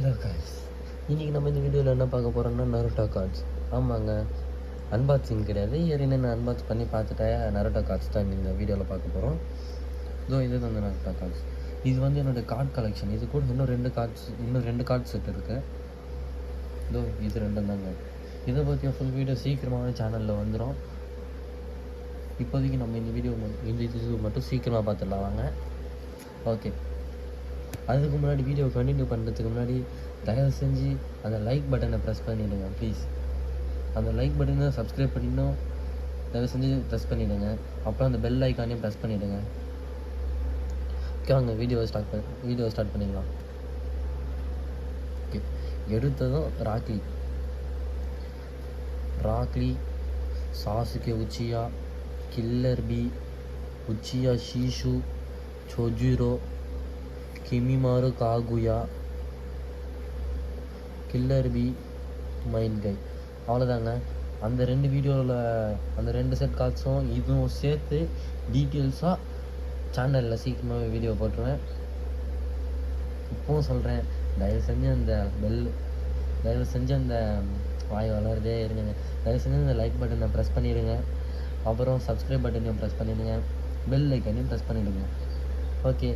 Hello guys, இன்றைக்கி நம்ம இந்த வீடியோவில் என்ன பார்க்க போகிறோம்னா நருட்டோ கார்ட்ஸ். ஆமாங்க, அன்பாக்சிங் கிடையாது, ஏற்கனவே நான் அன்பாக்ஸ் பண்ணி பார்த்துட்டேன். நருட்டோ கார்ட்ஸ் தான் இந்த வீடியோவில் பார்க்க போகிறோம். இது வந்து நருட்டோ கார்ட்ஸ். இது வந்து என்னோடய கார்ட் கலெக்ஷன். இது கூட இன்னும் ரெண்டு கார்ட் செட் இருக்குது. இது ரெண்டும் தாங்க. இதை பற்றி ஃபுல் வீடியோ சீக்கிரமாக சேனலில் வந்துடும். இப்போதைக்கு நம்ம இந்த இது மட்டும் சீக்கிரமாக பார்த்துடலாம் வாங்க. ஓகே, அதுக்கு முன்னாடி வீடியோ கண்டினியூ பண்ணுறதுக்கு முன்னாடி தயவு செஞ்சு அந்த லைக் பட்டனை ப்ரெஸ் பண்ணிவிடுங்க ப்ளீஸ். அந்த லைக் பட்டனை சப்ஸ்கிரைப் பண்ணிடணும், தயவு செஞ்சு ப்ரெஸ் பண்ணிவிடுங்க. அப்புறம் அந்த பெல் ஐக்கானையும் ப்ரெஸ் பண்ணிவிடுங்க. ஓகே, வாங்க வீடியோ ஸ்டார்ட் பண்ணிடலாம். ஓகே, எடுத்ததும் Rock Lee, Sasuke Uchiha, Killer B, Uchiha Shisui, Sojiro, Kimimaro Kaguya, Killer B, Might Guy. அவ்வளோதாங்க. அந்த ரெண்டு செட் கார்ட்ஸும் இதுவும் சேர்த்து டீட்டெயில்ஸாக சேனலில் சீக்கிரமாகவே வீடியோ போட்டுருவேன். இப்போவும் சொல்கிறேன், தயவு செஞ்சு அந்த வாய் வளர்றதே இருங்க. தயவு செஞ்சு அந்த லைக் பட்டனை ப்ரெஸ் பண்ணிவிடுங்க. அப்புறம் சப்ஸ்கிரைப் பட்டனையும் ப்ரெஸ் பண்ணிவிடுங்க. பெல் ஐக்கனையும் ப்ரெஸ் பண்ணிவிடுங்க. ஓகே,